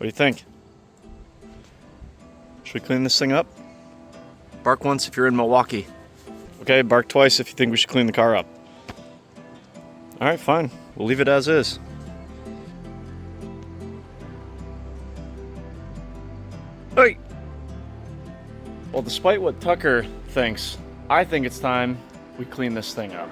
do you think? Should we clean this thing up? Bark once if you're in Milwaukee. Okay, bark twice if you think we should clean the car up. All right, fine. We'll leave it as is. Hey! Well, despite what Tucker thinks, I think it's time we clean this thing up.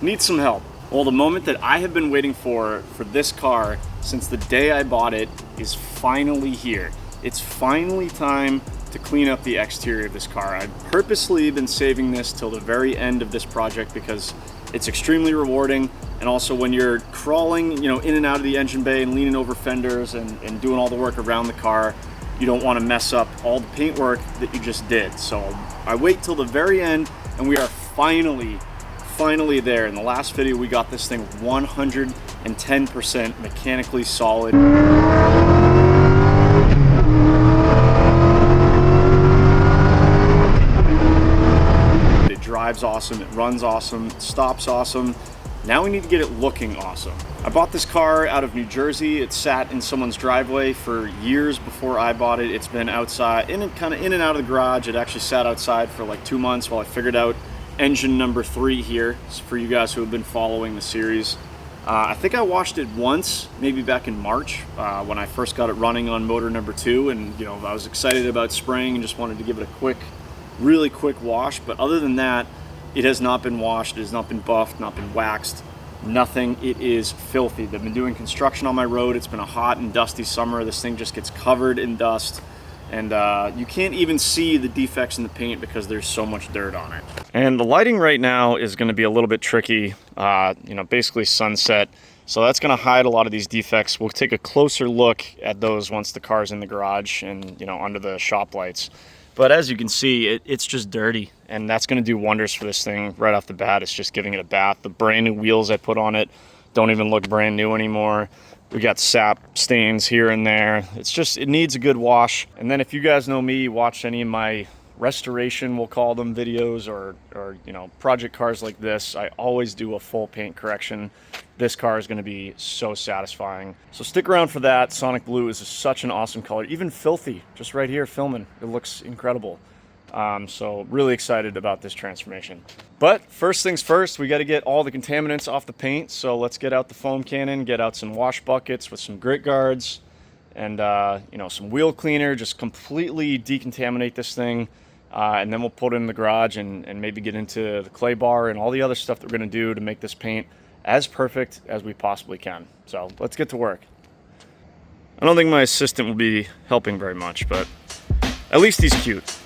Need some help. Well, the moment that I have been waiting for this car since the day I bought it is finally here. It's finally time to clean up the exterior of this car. I've purposely been saving this till the very end of this project because it's extremely rewarding, and also when you're crawling, you know, in and out of the engine bay and leaning over fenders and doing all the work around the car, you don't want to mess up all the paint work that you just did. So I wait till the very end, and we are finally there. In the last video, we got this thing 110% mechanically solid. It drives awesome, it runs awesome, it stops awesome. Now we need to get it looking awesome. I bought this car out of New Jersey. It sat in someone's driveway for years before I bought it. It's been outside, kind of in and out of the garage. It actually sat outside for like 2 months while I figured out engine number 3 here. So for you guys who have been following the series, I think I washed it once, maybe back in March when I first got it running on motor number 2, and you know, I was excited about spraying and just wanted to give it a really quick wash. But other than that, it has not been washed, it has not been buffed, not been waxed, nothing. It is filthy. They've been doing construction on my road. It's been a hot and dusty summer. This thing just gets covered in dust. And you can't even see the defects in the paint because there's so much dirt on it. And the lighting right now is going to be a little bit tricky, you know, basically sunset. So that's going to hide a lot of these defects. We'll take a closer look at those once the car's in the garage and, you know, under the shop lights. But as you can see, it's just dirty, and that's going to do wonders for this thing right off the bat. It's just giving it a bath. The brand new wheels I put on it don't even look brand new anymore. We got sap stains here and there. It's just, it needs a good wash. And then if you guys know me, watch any of my restoration, we'll call them, videos, or you know, project cars like this, I always do a full paint correction. This car is going to be so satisfying. So stick around for that. Sonic Blue is such an awesome color. Even filthy, just right here filming, it looks incredible. So really excited about this transformation. But first things first, we got to get all the contaminants off the paint. So let's get out the foam cannon, get out some wash buckets with some grit guards, and you know, some wheel cleaner. Just completely decontaminate this thing, and then we'll put it in the garage and maybe get into the clay bar and all the other stuff that we're going to do to make this paint as perfect as we possibly can. So let's get to work. I don't think my assistant will be helping very much, but at least he's cute.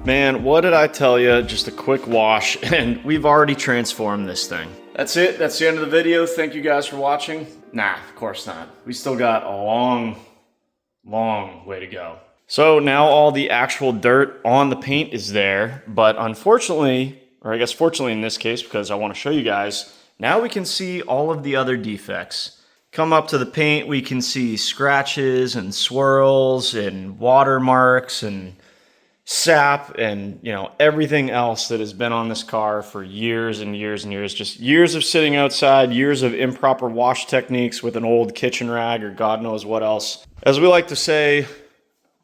Man, what did I tell you? Just a quick wash, and we've already transformed this thing. That's it. That's the end of the video. Thank you guys for watching. Nah, of course not. We still got a long way to go. So now all the actual dirt on the paint is there, but unfortunately, or I guess fortunately in this case, because I want to show you guys, now we can see all of the other defects. Come up to the paint, we can see scratches and swirls and watermarks and sap and, you know, everything else that has been on this car for years and years and years. Just years of sitting outside, years of improper wash techniques with an old kitchen rag or God knows what else. As we like to say,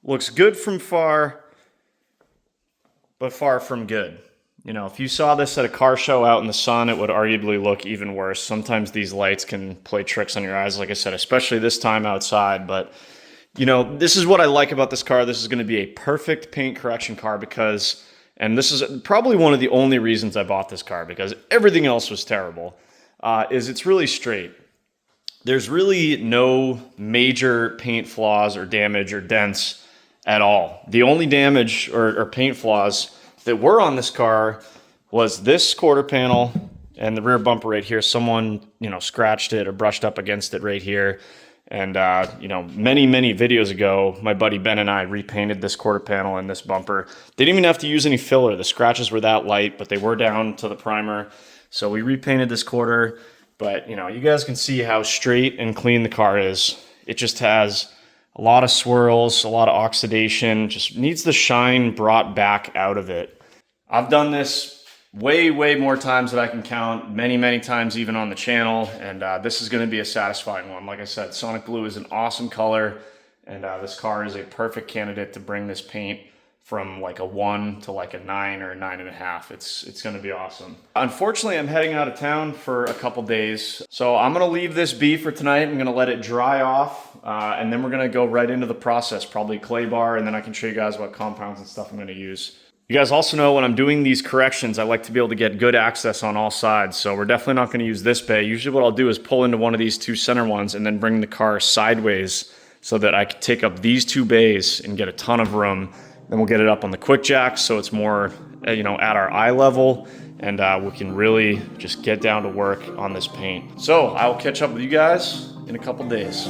looks good from far, but far from good. You know, if you saw this at a car show out in the sun, it would arguably look even worse. Sometimes these lights can play tricks on your eyes, like I said, especially this time outside. But, you know, this is what I like about this car. This is going to be a perfect paint correction car because, and this is probably one of the only reasons I bought this car because everything else was terrible, is it's really straight. There's really no major paint flaws or damage or dents at all. The only damage or paint flaws that were on this car was this quarter panel and the rear bumper right here. Someone, you know, scratched it or brushed up against it right here. And, you know, many videos ago, my buddy Ben and I repainted this quarter panel and this bumper. They didn't even have to use any filler. The scratches were that light, but they were down to the primer. So we repainted this quarter, but, you know, you guys can see how straight and clean the car is. It just has a lot of swirls, a lot of oxidation, just needs the shine brought back out of it. I've done this way more times than I can count, many times even on the channel, and this is going to be a satisfying one. Like I said, Sonic Blue is an awesome color, and this car is a perfect candidate to bring this paint from like a 1 to like a 9 or a 9.5. It's going to be awesome. Unfortunately, I'm heading out of town for a couple days, so I'm going to leave this be for tonight. I'm going to let it dry off, and then we're going to go right into the process, probably clay bar, and then I can show you guys what compounds and stuff I'm going to use. You guys also know when I'm doing these corrections, I like to be able to get good access on all sides, so we're definitely not going to use this bay. Usually what I'll do is pull into one of these two center ones and then bring the car sideways so that I can take up these two bays and get a ton of room. Then we'll get it up on the quick jack so it's more, you know, at our eye level, and we can really just get down to work on this paint. So I will catch up with you guys in a couple days.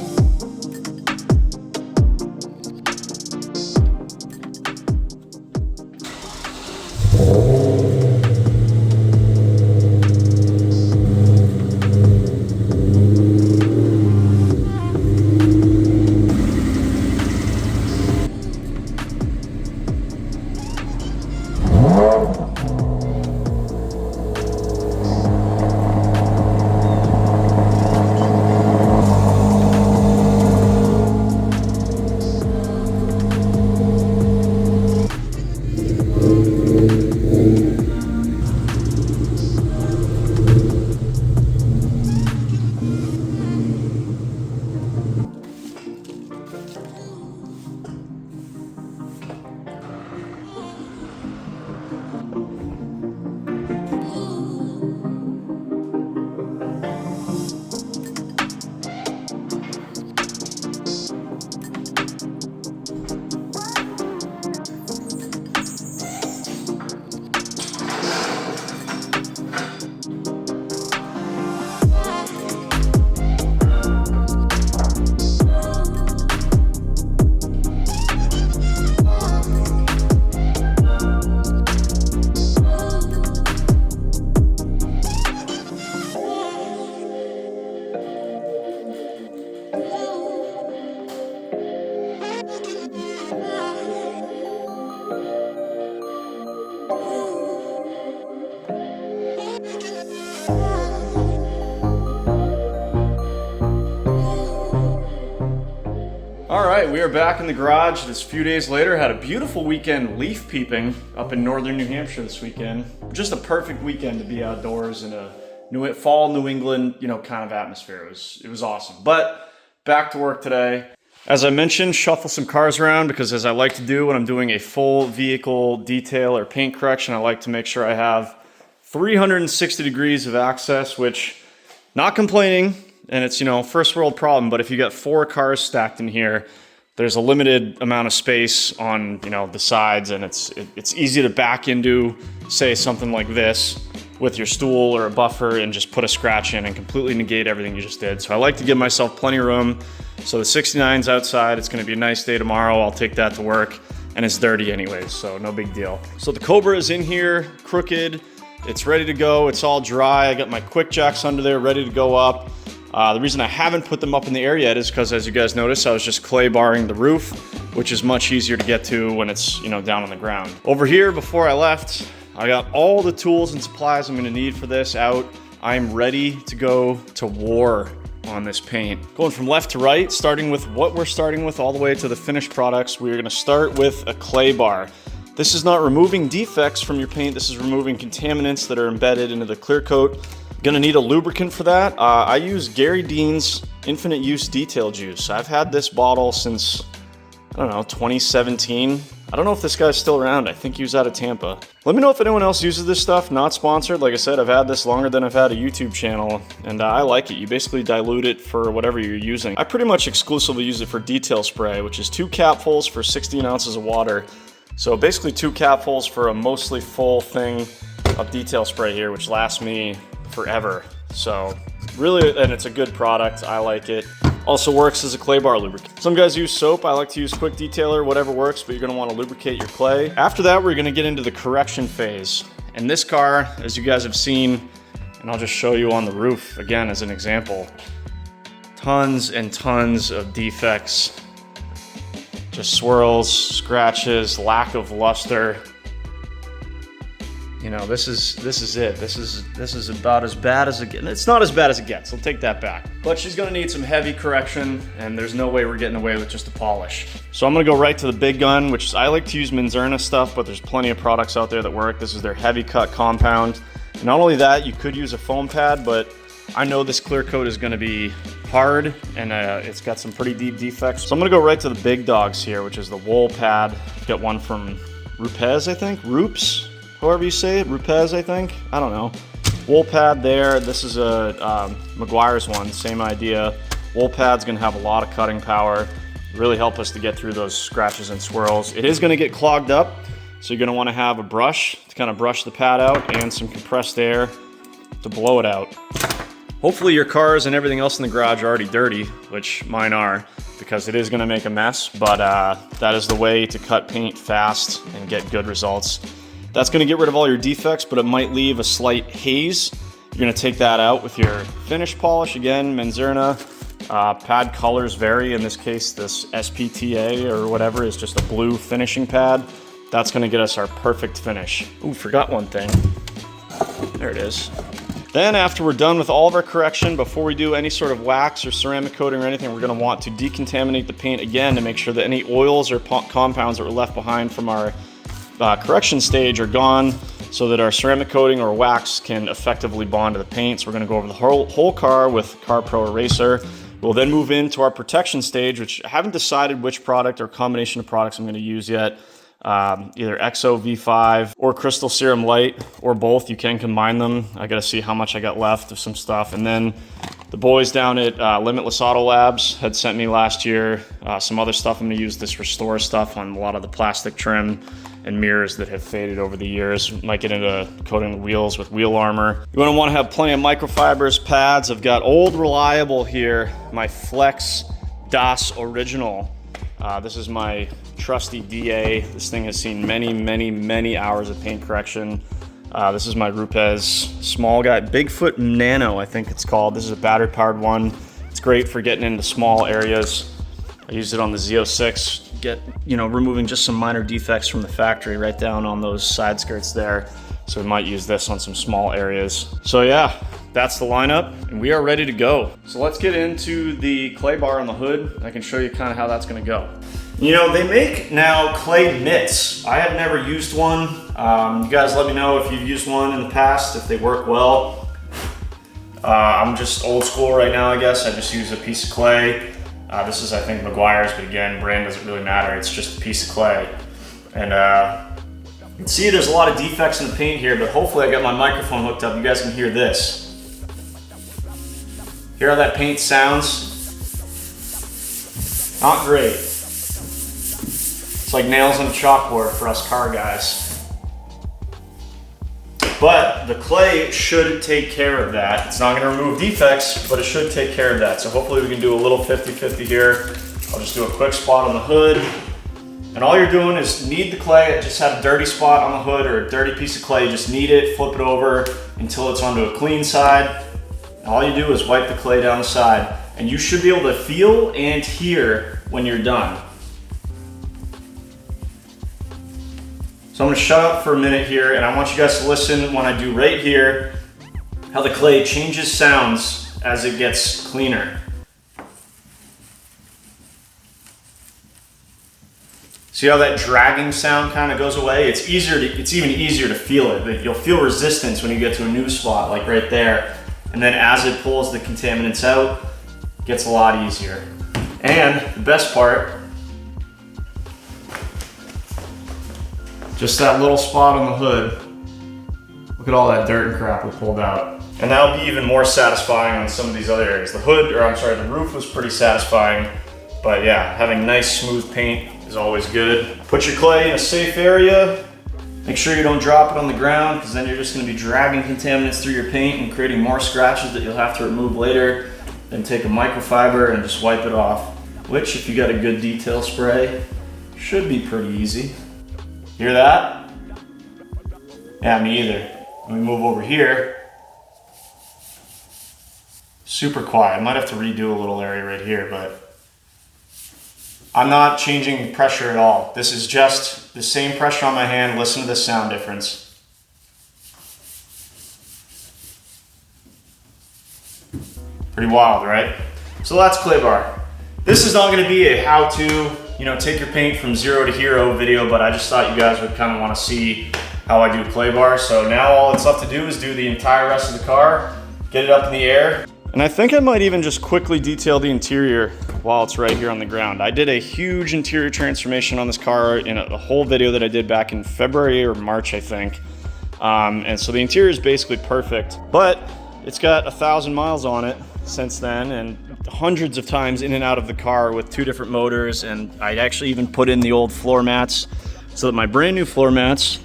All right, we are back in the garage this few days later. Had a beautiful weekend leaf peeping up in northern New Hampshire this weekend. Just a perfect weekend to be outdoors in a fall New England, you know, kind of atmosphere. It was awesome. But back to work today. As I mentioned, shuffle some cars around because as I like to do when I'm doing a full vehicle detail or paint correction, I like to make sure I have 360 degrees of access, which, not complaining, and it's, you know, first world problem, but if you got 4 cars stacked in here, there's a limited amount of space on, you know, the sides, and it's easy to back into, say, something like this with your stool or a buffer and just put a scratch in and completely negate everything you just did. So I like to give myself plenty of room. So the 69's outside, it's gonna be a nice day tomorrow. I'll take that to work, and it's dirty anyways, so no big deal. So the Cobra is in here, crooked. It's ready to go, it's all dry. I got my quick jacks under there, ready to go up. The reason I haven't put them up in the air yet is because, as you guys noticed, I was just clay barring the roof, which is much easier to get to when it's, you know, down on the ground. Over here, before I left, I got all the tools and supplies I'm gonna need for this out. I'm ready to go to war on this paint. Going from left to right, starting with what we're starting with all the way to the finished products, we're gonna start with a clay bar. This is not removing defects from your paint, this is removing contaminants that are embedded into the clear coat. Gonna need a lubricant for that. I use Gary Dean's Infinite Use Detail Juice. I've had this bottle since, I don't know, 2017. I don't know if this guy's still around. I think he was out of Tampa. Let me know if anyone else uses this stuff. Not sponsored. Like I said, I've had this longer than I've had a YouTube channel, and I like it. You basically dilute it for whatever you're using. I pretty much exclusively use it for detail spray, which is 2 capfuls for 16 ounces of water. So basically 2 capfuls for a mostly full thing of detail spray here, which lasts me forever. So really, and it's a good product. I like it. Also works as a clay bar lubricant. Some guys use soap. I like to use quick detailer, whatever works, but you're gonna wanna lubricate your clay. After that, we're gonna get into the correction phase. And this car, as you guys have seen, and I'll just show you on the roof again as an example, tons and tons of defects. Just swirls, scratches, lack of luster. You know, this is it. This is about as bad as it gets. It's not as bad as it gets, I'll take that back. But she's gonna need some heavy correction, and there's no way we're getting away with just a polish. So I'm gonna go right to the big gun, which is, I like to use Menzerna stuff, but there's plenty of products out there that work. This is their heavy cut compound. And not only that, you could use a foam pad, but I know this clear coat is gonna be hard, and it's got some pretty deep defects. So I'm gonna go right to the big dogs here, which is the wool pad. I've got one from Rupes, I think, Roops? However you say it, Rupes, I think. I don't know. Wool pad there. This is a Meguiar's one, same idea. Wool pad's gonna have a lot of cutting power. Really help us to get through those scratches and swirls. It is gonna get clogged up, so you're gonna wanna have a brush to kind of brush the pad out and some compressed air to blow it out. Hopefully your cars and everything else in the garage are already dirty, which mine are, because it is gonna make a mess, but that is the way to cut paint fast and get good results. That's gonna get rid of all your defects, but it might leave a slight haze. You're gonna take that out with your finish polish. Again, Menzerna. Pad colors vary. In this case, this SPTA or whatever is just a blue finishing pad. That's gonna get us our perfect finish. Ooh, forgot one thing. There it is. Then after we're done with all of our correction, before we do any sort of wax or ceramic coating or anything, we're gonna want to decontaminate the paint again to make sure that any oils or compounds that were left behind from our correction stage are gone, so that our ceramic coating or wax can effectively bond to the paint. So we're gonna go over the whole car with Car Pro Eraser. We'll then move into our protection stage, which I haven't decided which product or combination of products I'm gonna use yet. Either XO V5 or Crystal Serum Light, or both. You can combine them. I gotta see how much I got left of some stuff. And then the boys down at Limitless Auto Labs had sent me last year some other stuff. I'm gonna use this Restore stuff on a lot of the plastic trim and mirrors that have faded over the years. Might get into coating the wheels with wheel armor. You're gonna wanna have plenty of microfibers, pads. I've got Old Reliable here, my Flex DOS Original. This is my trusty DA. This thing has seen many, many, many hours of paint correction. This is my Rupes small guy, Bigfoot Nano, I think it's called. This is a battery powered one. It's great for getting into small areas. I used it on the Z06, removing just some minor defects from the factory right down on those side skirts there. So we might use this on some small areas. So yeah, that's the lineup, and we are ready to go. So let's get into the clay bar on the hood. I can show you kind of how that's gonna go. You know, they make now clay mitts. I have never used one. You guys let me know if you've used one in the past, if they work well. I'm just old school right now, I guess. I just use a piece of clay. This is, I think, Meguiar's, but again, brand doesn't really matter. It's just a piece of clay. And you can see there's a lot of defects in the paint here, but hopefully I got my microphone hooked up. You guys can hear this. Hear how that paint sounds? Not great. It's like nails on a chalkboard for us car guys. But the clay should take care of that. It's not gonna remove defects, but it should take care of that. So hopefully we can do a little 50-50 here. I'll just do a quick spot on the hood. And all you're doing is knead the clay. Just have a dirty spot on the hood or a dirty piece of clay. Just knead it, flip it over until it's onto a clean side. And all you do is wipe the clay down the side. And you should be able to feel and hear when you're done. So I'm gonna shut up for a minute here, and I want you guys to listen when I do right here, how the clay changes sounds as it gets cleaner. See how that dragging sound kind of goes away? It's even easier to feel it. You'll feel resistance when you get to a new spot, like right there. And then as it pulls the contaminants out, it gets a lot easier. And the best part, just that little spot on the hood. Look at all that dirt and crap we pulled out. And that'll be even more satisfying on some of these other areas. The roof was pretty satisfying. But yeah, having nice smooth paint is always good. Put your clay in a safe area. Make sure you don't drop it on the ground, because then you're just gonna be dragging contaminants through your paint and creating more scratches that you'll have to remove later. Then take a microfiber and just wipe it off, which if you got a good detail spray, should be pretty easy. Hear that? Yeah, me either. Let me move over here. Super quiet. I might have to redo a little area right here, but I'm not changing pressure at all. This is just the same pressure on my hand. Listen to the sound difference. Pretty wild, right? So that's clay bar. This is not gonna be a how-to, take your paint from 0 to hero video, but I just thought you guys would kind of want to see how I do clay bar. So now all it's left to do is do the entire rest of the car, get it up in the air. And I think I might even just quickly detail the interior while it's right here on the ground. I did a huge interior transformation on this car in a whole video that I did back in February or March, I think. And so the interior is basically perfect, but it's got 1,000 miles on it since then, and hundreds of times in and out of the car with 2 different motors. And I actually even put in the old floor mats so that my brand new floor mats,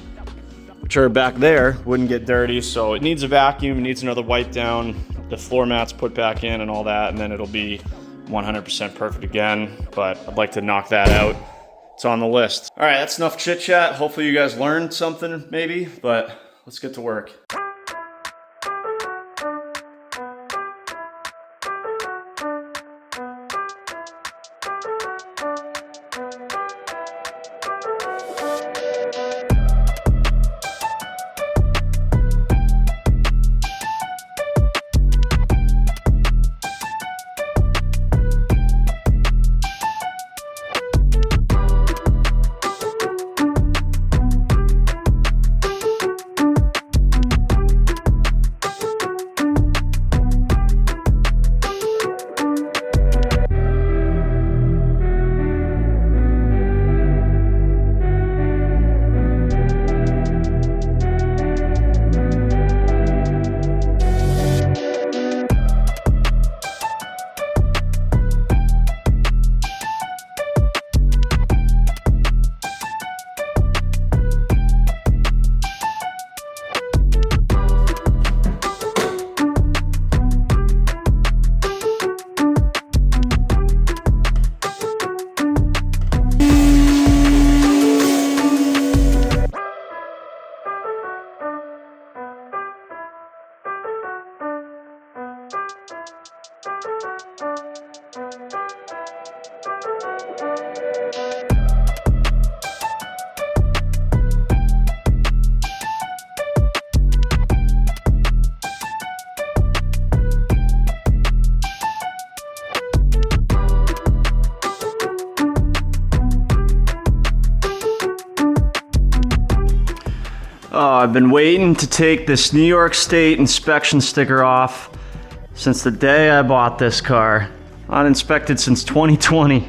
which are back there, wouldn't get dirty. So it needs a vacuum, it needs another wipe down, the floor mats put back in and all that, and then it'll be 100% perfect again. But I'd like to knock that out. It's on the list. All right, that's enough chit chat. Hopefully you guys learned something maybe, but let's get to work. Oh, I've been waiting to take this New York State inspection sticker off since the day I bought this car. Uninspected since 2020,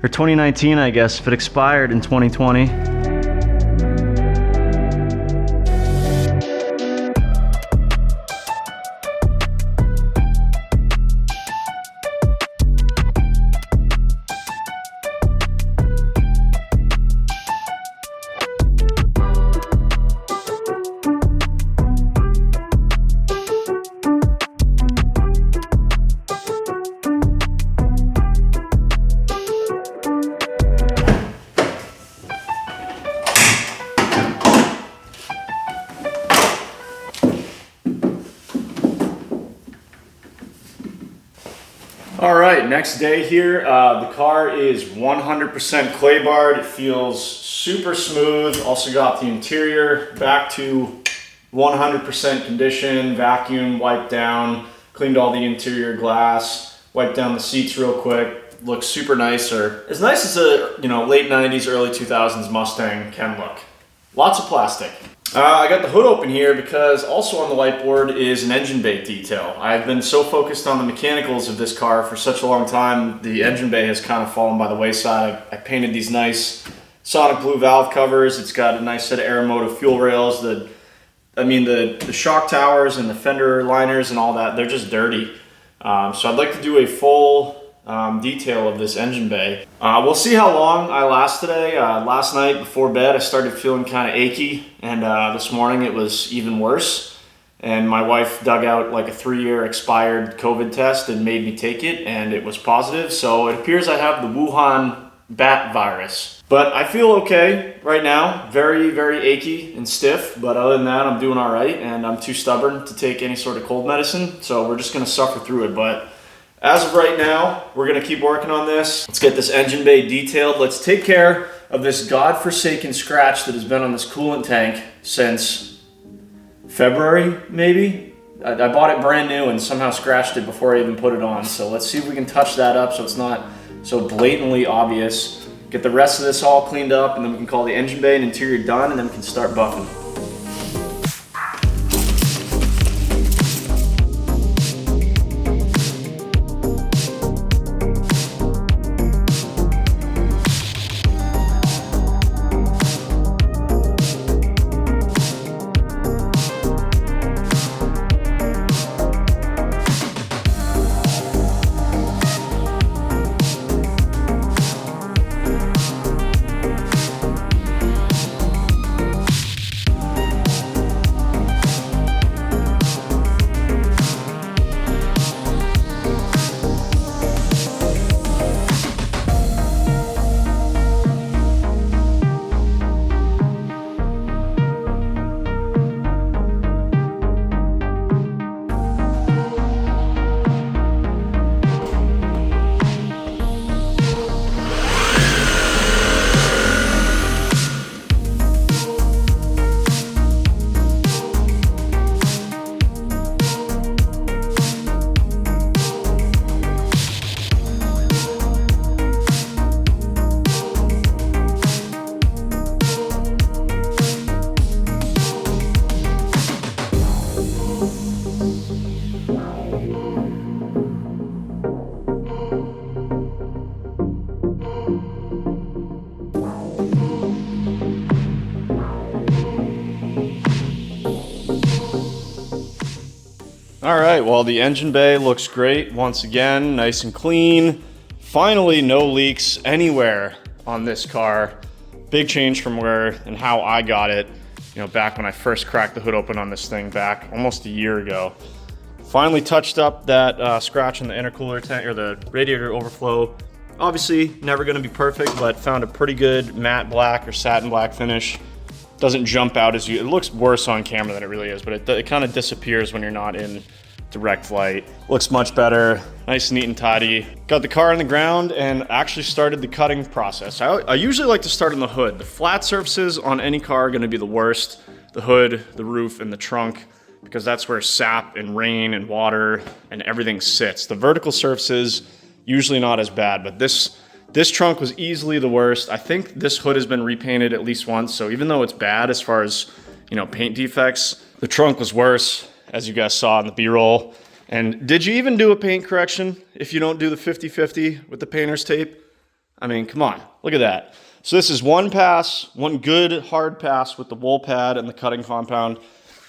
or 2019, I guess, if it expired in 2020. All right, next day here. The car is 100% clay barred. It feels super smooth. Also got the interior back to 100% condition, vacuum, wiped down, cleaned all the interior glass, wiped down the seats real quick. Looks super nice, or as nice as a late 90s, early 2000s Mustang can look. Lots of plastic. I got the hood open here because also on the whiteboard is an engine bay detail. I've been so focused on the mechanicals of this car for such a long time, the engine bay has kind of fallen by the wayside. I painted these nice sonic blue valve covers. It's got a nice set of Aeromotive fuel rails. The shock towers and the fender liners and all that, they're just dirty. So I'd like to do a full detail of this engine bay. We'll see how long I last today. Last night before bed I started feeling kind of achy, and this morning it was even worse. And my wife dug out like a 3-year expired COVID test and made me take it, and it was positive. So it appears I have the Wuhan bat virus. But I feel okay right now. Very, very achy and stiff, but other than that I'm doing all right, and I'm too stubborn to take any sort of cold medicine, so we're just gonna suffer through it. But as of right now, we're gonna keep working on this. Let's get this engine bay detailed. Let's take care of this godforsaken scratch that has been on this coolant tank since February, maybe? I bought it brand new and somehow scratched it before I even put it on. So let's see if we can touch that up so it's not so blatantly obvious. Get the rest of this all cleaned up, and then we can call the engine bay and interior done, and then we can start buffing. All right, well, the engine bay looks great once again, nice and clean. Finally, no leaks anywhere on this car. Big change from where and how I got it, back when I first cracked the hood open on this thing back almost a year ago. Finally touched up that scratch in the intercooler tank, or the radiator overflow. Obviously, never gonna be perfect, but found a pretty good matte black or satin black finish. Doesn't jump out as it looks worse on camera than it really is, but it kind of disappears when you're not in direct light. Looks much better, nice, neat and tidy. Got the car on the ground and actually started the cutting process. I usually like to start on the hood. The flat surfaces on any car are gonna be the worst. The hood, the roof, and the trunk, because that's where sap and rain and water and everything sits. The vertical surfaces, usually not as bad, but this trunk was easily the worst. I think this hood has been repainted at least once, so even though it's bad as far as, paint defects, the trunk was worse, as you guys saw in the B-roll. And did you even do a paint correction if you don't do the 50-50 with the painter's tape? I mean, come on, look at that. So this is one pass, one good hard pass with the wool pad and the cutting compound.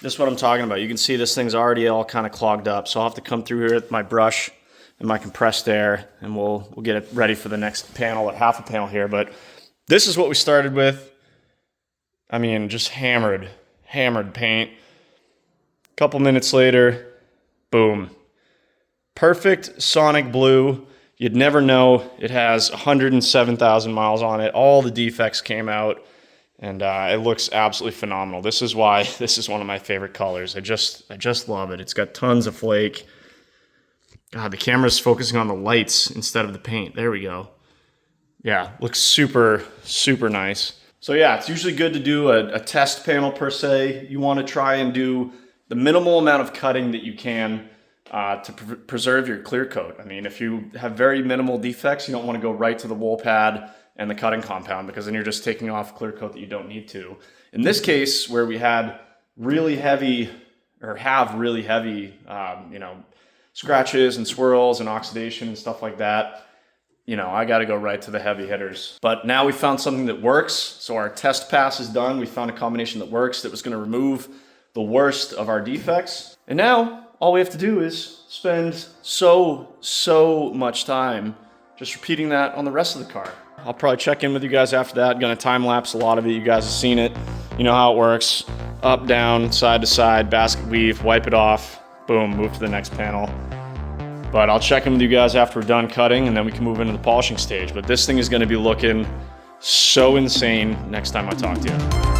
This is what I'm talking about. You can see this thing's already all kind of clogged up, so I'll have to come through here with my brush and my compressed air, and we'll get it ready for the next panel, or half a panel here. But this is what we started with. I mean, just hammered paint. A couple minutes later, boom. Perfect sonic blue. You'd never know. It has 107,000 miles on it. All the defects came out, and it looks absolutely phenomenal. This is why this is one of my favorite colors. I just love it. It's got tons of flake. God, the camera's focusing on the lights instead of the paint. There we go. Yeah, looks super, super nice. So yeah, it's usually good to do a test panel per se. You want to try and do the minimal amount of cutting that you can to preserve your clear coat. I mean, if you have very minimal defects, you don't want to go right to the wool pad and the cutting compound, because then you're just taking off clear coat that you don't need to. In this case, where we had really heavy, or have really heavy, scratches and swirls and oxidation and stuff like that, I got to go right to the heavy hitters. But now we found something that works. So our test pass is done. We found a combination that works, that was going to remove the worst of our defects. And now all we have to do is spend so much time just repeating that on the rest of the car. I'll probably check in with you guys after that. I'm going to time lapse a lot of it. You guys have seen it. You know how it works. Up, down, side to side, basket weave, wipe it off, boom, move to the next panel. But I'll check in with you guys after we're done cutting, and then we can move into the polishing stage. But this thing is going to be looking so insane next time I talk to you.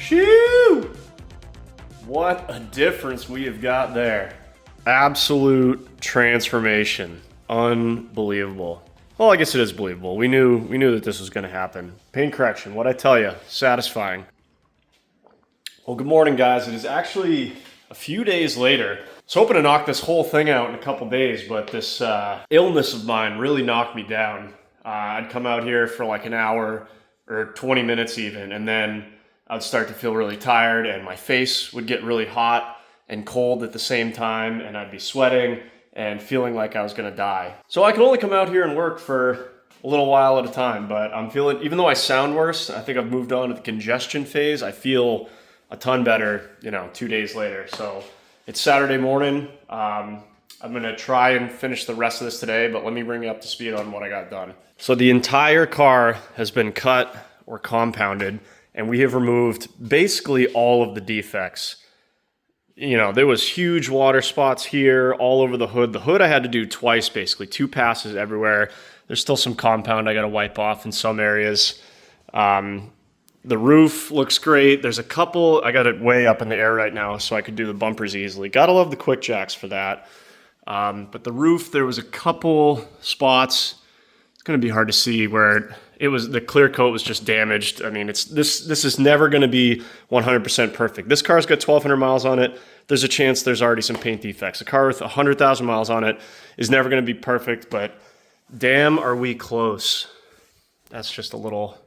Shoo! What a difference we have got there. Absolute transformation. Unbelievable. Well, I guess it is believable. We knew that this was going to happen. Paint correction, what'd I tell you? Satisfying. Well, good morning, guys. It is actually a few days later. I was hoping to knock this whole thing out in a couple days, but this illness of mine really knocked me down. I'd come out here for like an hour or 20 minutes even, and then I'd start to feel really tired and my face would get really hot and cold at the same time, and I'd be sweating and feeling like I was gonna die. So I could only come out here and work for a little while at a time, but I'm feeling, even though I sound worse, I think I've moved on to the congestion phase. I feel a ton better, 2 days later. So it's Saturday morning. I'm gonna try and finish the rest of this today, but let me bring you up to speed on what I got done. So the entire car has been cut or compounded, and we have removed basically all of the defects. There was huge water spots here all over the hood. The hood I had to do twice, basically 2 passes everywhere. There's still some compound I got to wipe off in some areas. The roof looks great. There's a couple, I got it way up in the air right now so I could do the bumpers easily. Gotta love the quick jacks for that. But the roof, there was a couple spots. It's gonna be hard to see where the clear coat was just damaged. I mean, this is never gonna be 100% perfect. This car's got 1,200 miles on it. There's a chance there's already some paint defects. A car with 100,000 miles on it is never gonna be perfect, but damn, are we close. That's just a little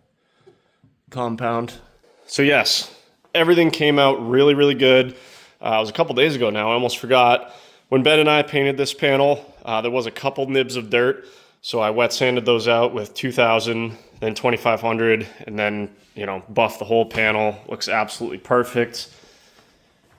compound. So yes, everything came out really, really good. It was a couple days ago now, I almost forgot. When Ben and I painted this panel, there was a couple nibs of dirt. So I wet sanded those out with 2000, then 2500, and then, buffed the whole panel. Looks absolutely perfect.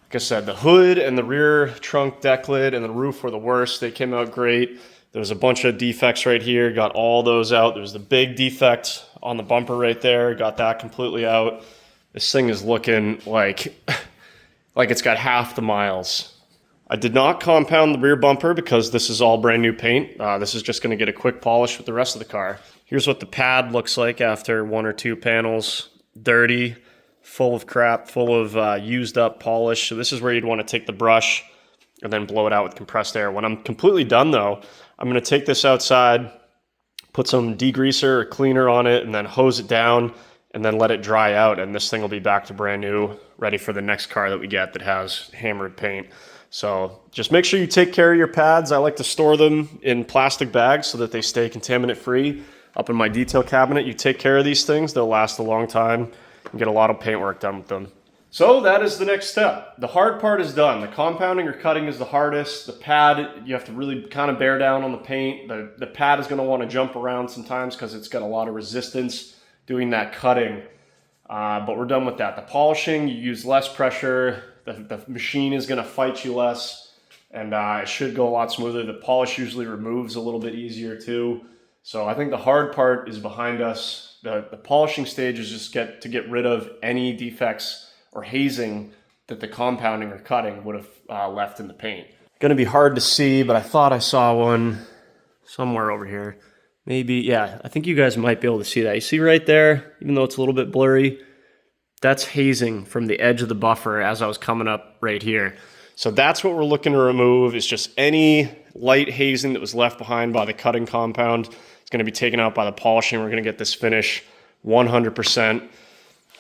Like I said, the hood and the rear trunk deck lid and the roof were the worst. They came out great. There was a bunch of defects right here. Got all those out. There was the big defect on the bumper right there. Got that completely out. This thing is looking like it's got half the miles. I did not compound the rear bumper because this is all brand new paint. This is just gonna get a quick polish with the rest of the car. Here's what the pad looks like after 1 or 2 panels. Dirty, full of crap, full of used up polish. So this is where you'd wanna take the brush and then blow it out with compressed air. When I'm completely done though, I'm gonna take this outside, put some degreaser or cleaner on it, and then hose it down and then let it dry out. And this thing will be back to brand new, ready for the next car that we get that has hammered paint. So just make sure you take care of your pads. I like to store them in plastic bags so that they stay contaminant free. Up in my detail cabinet, you take care of these things, they'll last a long time and get a lot of paint work done with them. So that is the next step. The hard part is done. The compounding or cutting is the hardest. The pad, you have to really kind of bear down on the paint. The pad is gonna wanna jump around sometimes because it's got a lot of resistance doing that cutting. But we're done with that. The polishing, you use less pressure. The machine is gonna fight you less, and it should go a lot smoother. The polish usually removes a little bit easier too. So I think the hard part is behind us. The polishing stage is just to get rid of any defects or hazing that the compounding or cutting would have left in the paint. Gonna be hard to see, but I thought I saw one somewhere over here. Maybe, yeah, I think you guys might be able to see that. You see right there, even though it's a little bit blurry, that's hazing from the edge of the buffer as I was coming up right here. So that's what we're looking to remove, is just any light hazing that was left behind by the cutting compound. It's gonna be taken out by the polishing. We're gonna get this finish 100%.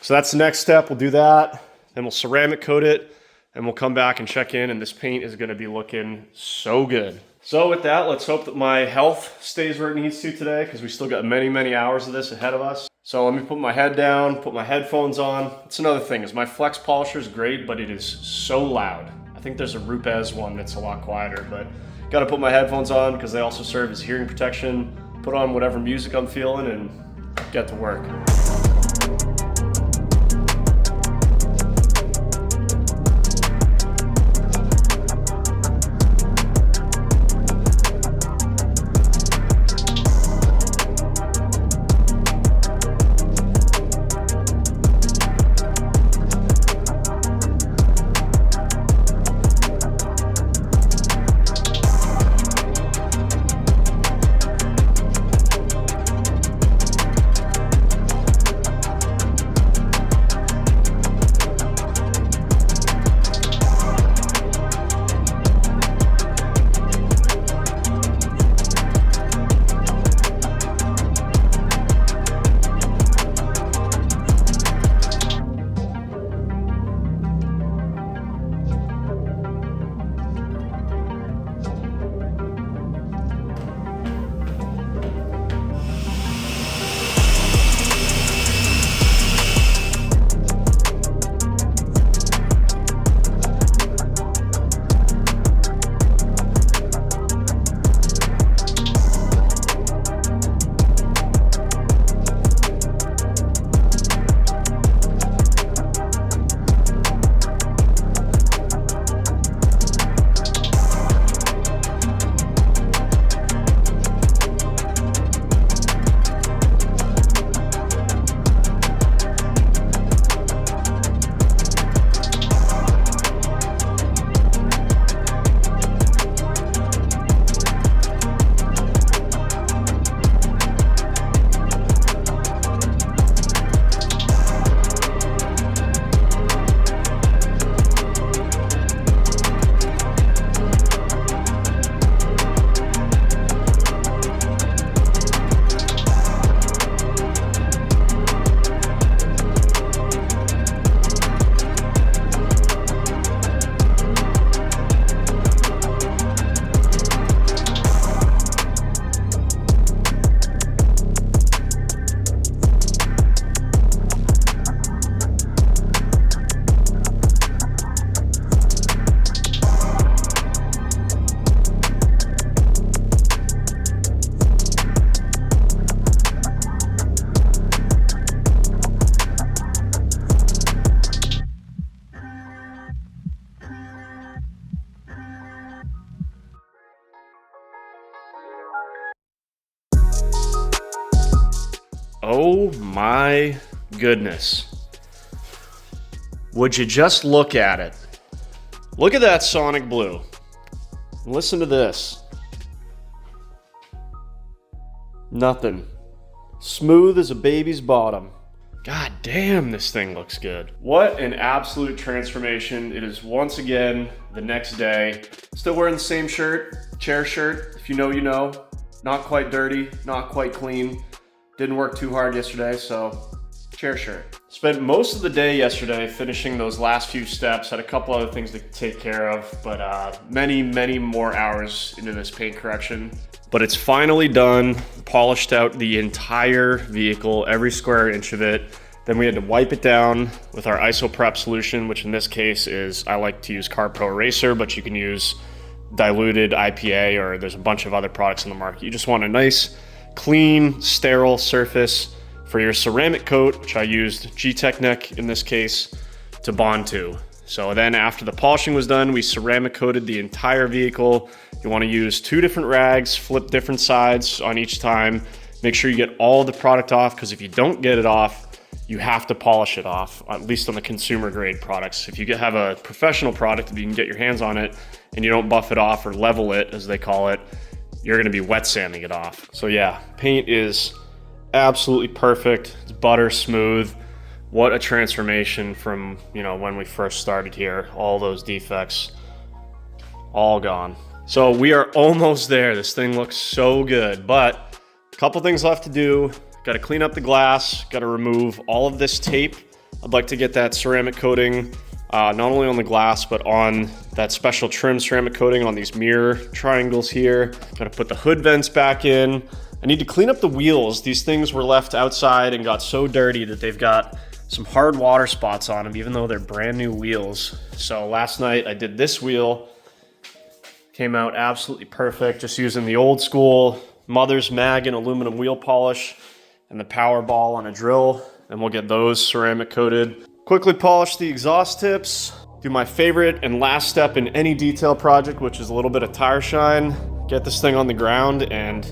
So that's the next step. We'll do that, then we'll ceramic coat it, and we'll come back and check in, and this paint is gonna be looking so good. So with that, let's hope that my health stays where it needs to today, because we still got many, many hours of this ahead of us. So let me put my head down, put my headphones on. That's another thing, is my flex polisher is great, but it is so loud. I think there's a Rupes one that's a lot quieter, but gotta put my headphones on because they also serve as hearing protection. Put on whatever music I'm feeling and get to work. Oh my goodness. Would you just look at it? Look at that sonic blue. Listen to this. Nothing. Smooth as a baby's bottom. God damn, this thing looks good. What an absolute transformation. It is once again the next day. Still wearing the same shirt, chair shirt. If you know, you know. Not quite dirty, not quite clean. Didn't work too hard yesterday, so chair shirt. Spent most of the day yesterday finishing those last few steps. Had a couple other things to take care of, but many more hours into this paint correction. But it's finally done, polished out the entire vehicle, every square inch of it. Then we had to wipe it down with our IsoPrep solution, which in this case is, I like to use Carb Pro Eraser, but you can use diluted IPA, or there's a bunch of other products on the market. You just want a nice, clean, sterile surface for your ceramic coat, which I used G-Technic in this case, to bond to. So then after the polishing was done, we ceramic coated the entire vehicle. You want to use 2 different rags, flip different sides on each time. Make sure you get all the product off, because if you don't get it off, you have to polish it off, at least on the consumer grade products. If you have a professional product, if you can get your hands on it and you don't buff it off or level it, as they call it, you're gonna be wet sanding it off. So yeah, paint is absolutely perfect. It's butter smooth. What a transformation from, you know, when we first started here. All those defects, all gone. So we are almost there. This thing looks so good, but a couple things left to do. Got to clean up the glass, got to remove all of this tape. I'd like to get that ceramic coating, not only on the glass, but on that special trim ceramic coating on these mirror triangles here. Got to put the hood vents back in. I need to clean up the wheels. These things were left outside and got so dirty that they've got some hard water spots on them, even though they're brand new wheels. So last night I did this wheel. Came out absolutely perfect, just using the old school Mother's Mag and aluminum wheel polish and the power ball on a drill. And we'll get those ceramic coated. Quickly polish the exhaust tips. Do my favorite and last step in any detail project, which is a little bit of tire shine. Get this thing on the ground and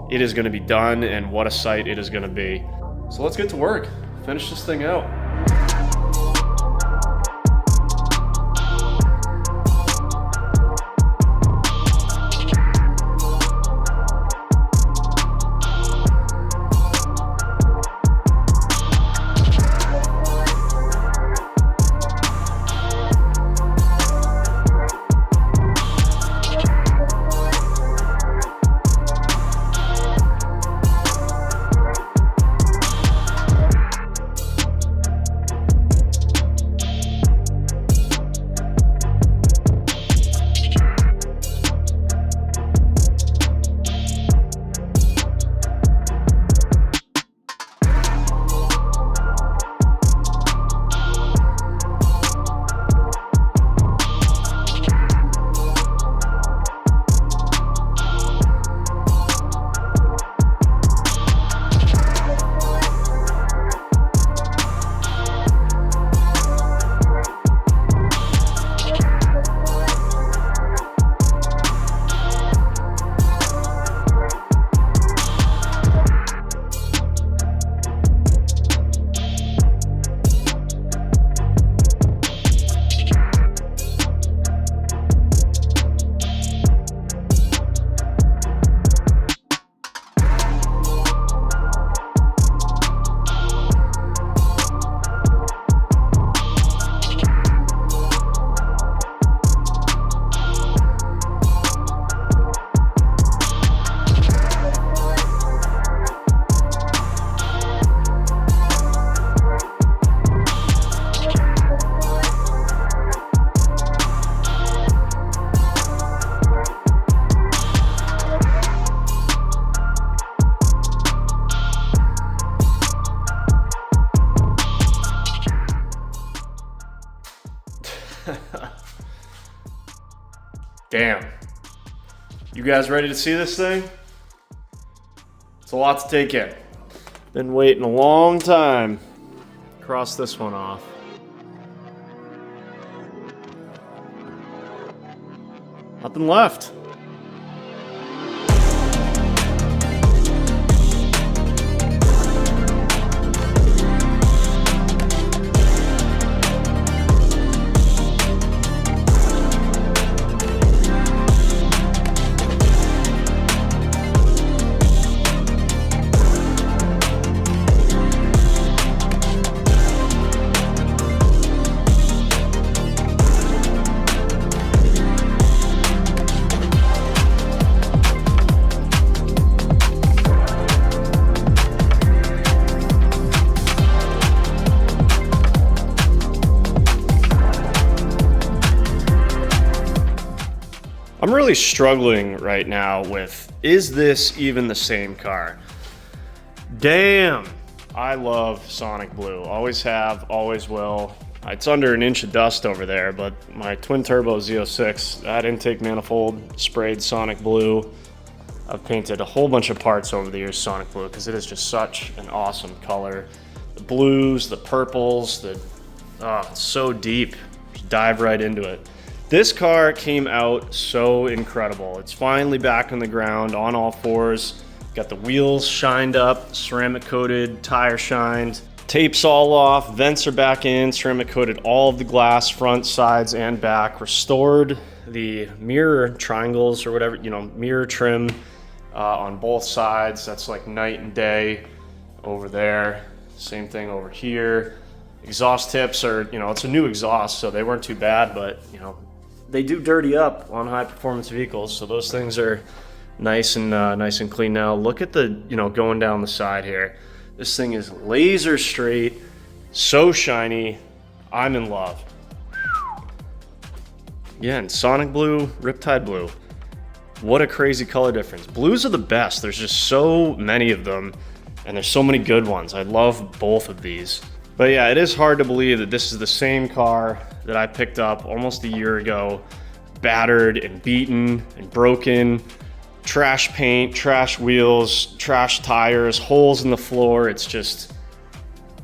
it is gonna be done, and what a sight it is gonna be. So let's get to work, finish this thing out. Damn. You guys ready to see this thing? It's a lot to take in. Been waiting a long time. Cross this one off. Nothing left. really struggling right now with, is this even the same car? Damn, I love Sonic Blue. Always have, always will. It's under an inch of dust over there, but my twin turbo Z06, that intake manifold sprayed Sonic Blue. I've painted a whole bunch of parts over the years Sonic Blue because it is just such an awesome color. The blues, the purples, it's so deep. Just dive right into it. This car came out so incredible. It's finally back on the ground on all fours. Got the wheels shined up, ceramic coated, tire shined, tapes all off, vents are back in, ceramic coated all of the glass, front, sides, and back. Restored the mirror triangles or whatever, mirror trim on both sides. That's like night and day over there. Same thing over here. Exhaust tips are, it's a new exhaust, so they weren't too bad, but, they do dirty up on high performance vehicles, so those things are nice and clean now. Look at the, going down the side here. This thing is laser straight, so shiny. I'm in love. Again, Sonic Blue, Riptide Blue. What a crazy color difference. Blues are the best. There's just so many of them, and there's so many good ones. I love both of these. But yeah, it is hard to believe that this is the same car that I picked up almost a year ago, battered and beaten and broken, trash paint, trash wheels, trash tires, holes in the floor. It's just,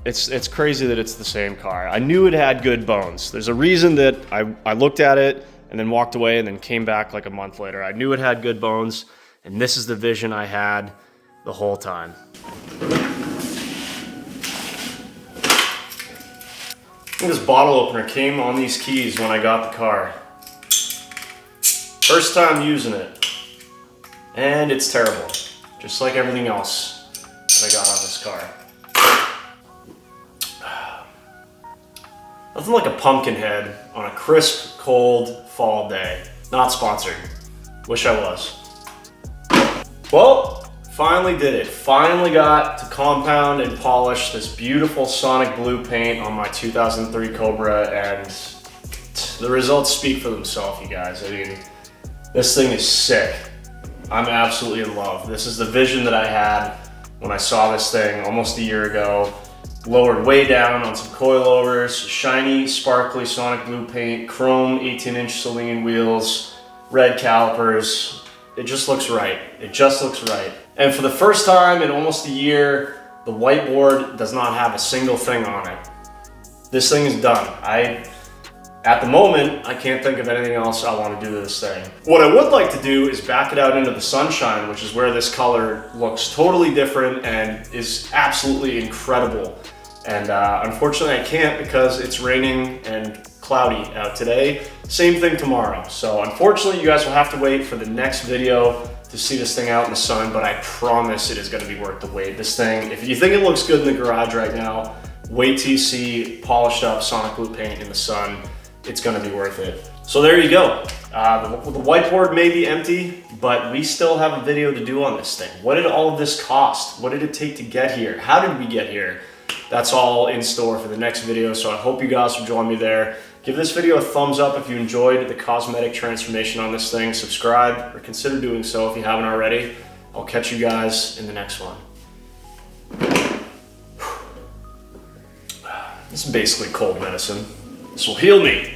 it's crazy that it's the same car. I knew it had good bones. There's a reason that I looked at it and then walked away and then came back like a month later. I knew it had good bones, and this is the vision I had the whole time. This bottle opener came on these keys when I got the car. First time using it, and it's terrible, just like everything else that I got on this car. Nothing like a pumpkin head on a crisp, cold fall day. Not sponsored. Wish I was. Well, finally did it. Finally got to compound and polish this beautiful Sonic Blue paint on my 2003 Cobra, and the results speak for themselves, you guys. I mean, this thing is sick. I'm absolutely in love. This is the vision that I had when I saw this thing almost a year ago. Lowered way down on some coilovers, shiny, sparkly Sonic Blue paint, chrome 18-inch Sullivan wheels, red calipers. It just looks right. It just looks right. And for the first time in almost a year, the whiteboard does not have a single thing on it. This thing is done. At the moment, I can't think of anything else I want to do to this thing. What I would like to do is back it out into the sunshine, which is where this color looks totally different and is absolutely incredible. And unfortunately I can't because it's raining and cloudy out today. Same thing tomorrow. So unfortunately you guys will have to wait for the next video to see this thing out in the sun, but I promise it is going to be worth the wait. This thing, if you think it looks good in the garage right now, wait till you see polished up Sonic Blue paint in the sun. It's going to be worth it. So there you go. The whiteboard may be empty, but we still have a video to do on this thing. What did all of this cost? What did it take to get here? How did we get here? That's all in store for the next video, so I hope you guys will join me there. Give this video a thumbs up if you enjoyed the cosmetic transformation on this thing. Subscribe, or consider doing so if you haven't already. I'll catch you guys in the next one. This is basically cold medicine. This will heal me.